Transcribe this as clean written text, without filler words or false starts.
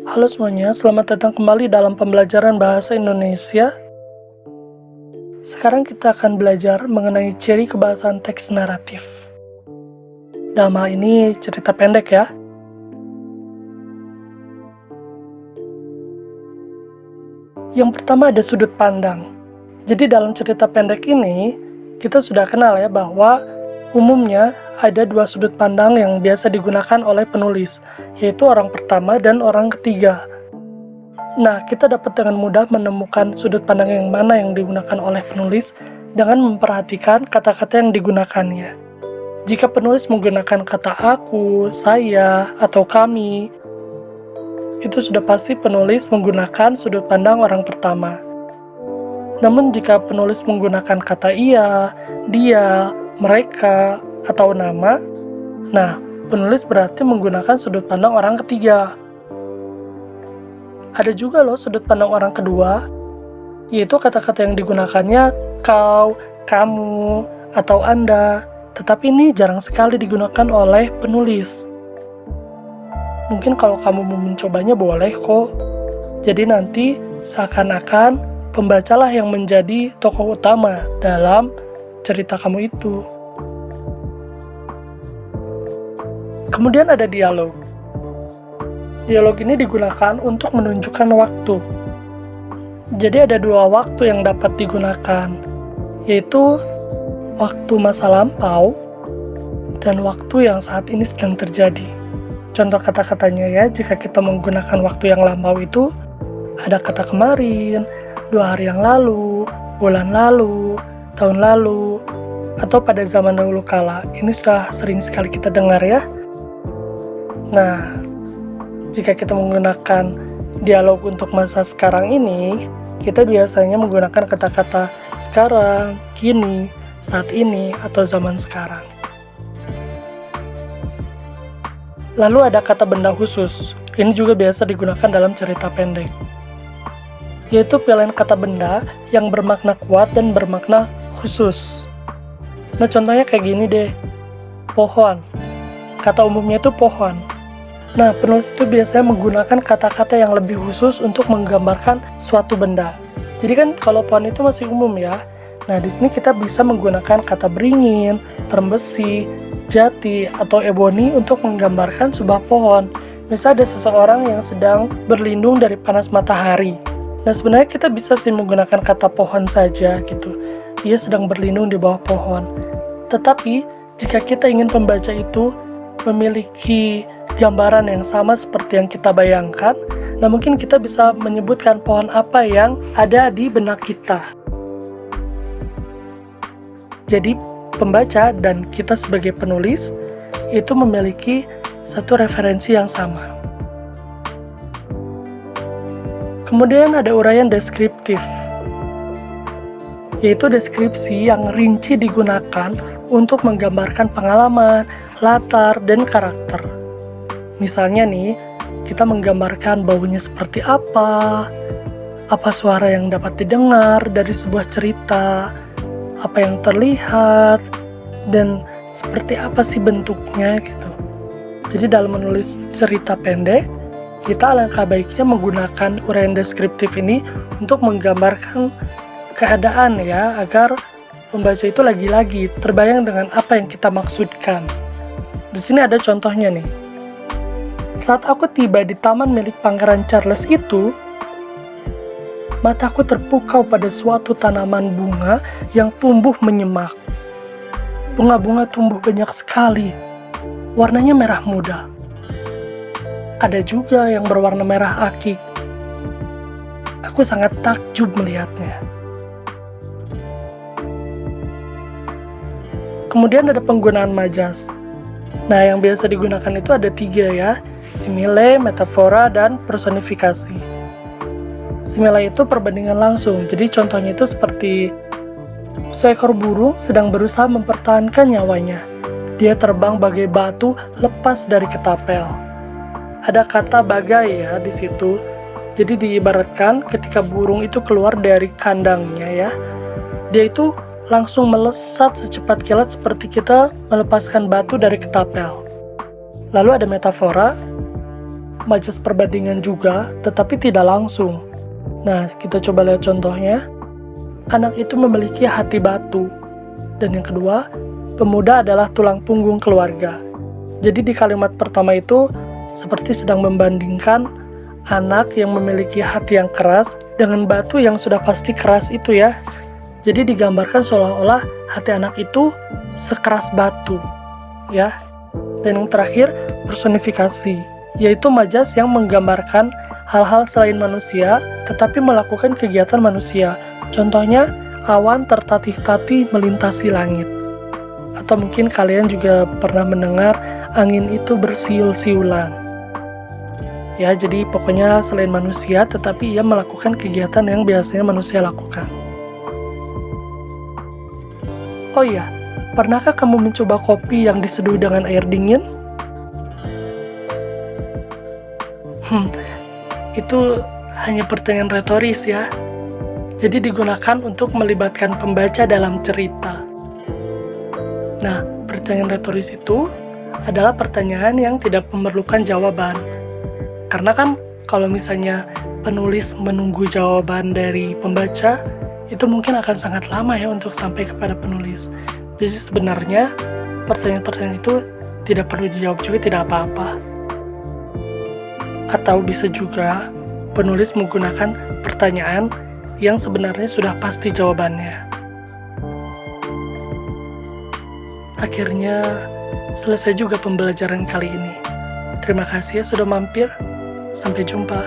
Halo semuanya, selamat datang kembali dalam pembelajaran bahasa Indonesia. Sekarang kita akan belajar mengenai ciri kebahasaan teks naratif. Dalam hal ini cerita pendek ya. Yang pertama ada sudut pandang. Jadi dalam cerita pendek ini, kita sudah kenal ya bahwa umumnya ada dua sudut pandang yang biasa digunakan oleh penulis, yaitu orang pertama dan orang ketiga. Nah, kita dapat dengan mudah menemukan sudut pandang yang mana yang digunakan oleh penulis dengan memperhatikan kata-kata yang digunakannya. Jika penulis menggunakan kata aku, saya, atau kami, itu sudah pasti penulis menggunakan sudut pandang orang pertama. Namun jika penulis menggunakan kata ia, dia, mereka, atau nama, nah, penulis berarti menggunakan sudut pandang orang ketiga. Ada juga loh sudut pandang orang kedua, yaitu kata-kata yang digunakannya kau, kamu, atau Anda, tetapi ini jarang sekali digunakan oleh penulis. Mungkin kalau kamu mau mencobanya boleh kok. Jadi nanti seakan-akan pembacalah yang menjadi tokoh utama dalam cerita kamu itu. Kemudian ada dialog. Dialog ini digunakan untuk menunjukkan waktu. Jadi ada dua waktu yang dapat digunakan, yaitu waktu masa lampau dan waktu yang saat ini sedang terjadi. Contoh kata-katanya ya, jika kita menggunakan waktu yang lampau itu, ada kata kemarin, 2 hari yang lalu, bulan lalu, tahun lalu, atau pada zaman dahulu kala. Ini sudah sering sekali kita dengar ya. Nah, jika kita menggunakan dialog untuk masa sekarang ini, kita biasanya menggunakan kata-kata sekarang, kini, saat ini, atau zaman sekarang. Lalu ada kata benda khusus. Ini juga biasa digunakan dalam cerita pendek. Yaitu pilihan kata benda yang bermakna kuat dan bermakna khusus. Nah, contohnya kayak gini deh. Pohon. Kata umumnya itu pohon. Nah, penulis itu biasanya menggunakan kata-kata yang lebih khusus untuk menggambarkan suatu benda. Jadi kan kalau pohon itu masih umum ya. Nah, di sini kita bisa menggunakan kata beringin, term besi, jati, atau eboni untuk menggambarkan sebuah pohon. Misal ada seseorang yang sedang berlindung dari panas matahari. Nah, sebenarnya kita bisa sih menggunakan kata pohon saja gitu. Ia sedang berlindung di bawah pohon. Tetapi, jika kita ingin pembaca itu memiliki gambaran yang sama seperti yang kita bayangkan, nah mungkin kita bisa menyebutkan pohon apa yang ada di benak kita. Jadi pembaca dan kita sebagai penulis itu memiliki satu referensi yang sama. Kemudian ada uraian deskriptif, yaitu deskripsi yang rinci digunakan untuk menggambarkan pengalaman, latar, dan karakter. Misalnya nih, kita menggambarkan baunya seperti apa suara yang dapat didengar dari sebuah cerita, apa yang terlihat, dan seperti apa sih bentuknya gitu. Jadi dalam menulis cerita pendek, kita alangkah baiknya menggunakan uraian deskriptif ini untuk menggambarkan keadaan ya, agar pembaca itu lagi-lagi terbayang dengan apa yang kita maksudkan. Di sini ada contohnya nih. Saat aku tiba di taman milik Pangeran Charles itu, mataku terpukau pada suatu tanaman bunga yang tumbuh menyemak. Bunga-bunga tumbuh banyak sekali, warnanya merah muda. Ada juga yang berwarna merah akik. Aku sangat takjub melihatnya. Kemudian ada penggunaan majas. Nah, yang biasa digunakan itu ada 3 ya, simile, metafora, dan personifikasi. Simile itu perbandingan langsung, jadi contohnya itu seperti seekor burung sedang berusaha mempertahankan nyawanya. Dia terbang bagai batu lepas dari ketapel. Ada kata bagai ya di situ, jadi diibaratkan ketika burung itu keluar dari kandangnya ya, dia itu langsung melesat secepat kilat seperti kita melepaskan batu dari ketapel. Lalu ada metafora. majas perbandingan juga, tetapi tidak langsung. Nah, kita coba lihat contohnya. Anak itu memiliki hati batu. Dan yang kedua, pemuda adalah tulang punggung keluarga. Jadi di kalimat pertama itu seperti sedang membandingkan anak yang memiliki hati yang keras dengan batu yang sudah pasti keras itu ya. Jadi digambarkan seolah-olah hati anak itu sekeras batu ya. Dan yang terakhir, personifikasi, yaitu majas yang menggambarkan hal-hal selain manusia tetapi melakukan kegiatan manusia. Contohnya, awan tertatih-tatih melintasi langit. Atau mungkin kalian juga pernah mendengar angin itu bersiul-siulan. Ya, jadi pokoknya selain manusia, tetapi ia melakukan kegiatan yang biasanya manusia lakukan. Oh iya, pernahkah kamu mencoba kopi yang diseduh dengan air dingin? Itu hanya pertanyaan retoris ya. Jadi digunakan untuk melibatkan pembaca dalam cerita. Nah, pertanyaan retoris itu adalah pertanyaan yang tidak memerlukan jawaban. Karena kan kalau misalnya penulis menunggu jawaban dari pembaca, itu mungkin akan sangat lama ya untuk sampai kepada penulis. Jadi sebenarnya pertanyaan-pertanyaan itu tidak perlu dijawab juga, tidak apa-apa. Atau bisa juga penulis menggunakan pertanyaan yang sebenarnya sudah pasti jawabannya. Akhirnya selesai juga pembelajaran kali ini. Terima kasih ya sudah mampir. Sampai jumpa.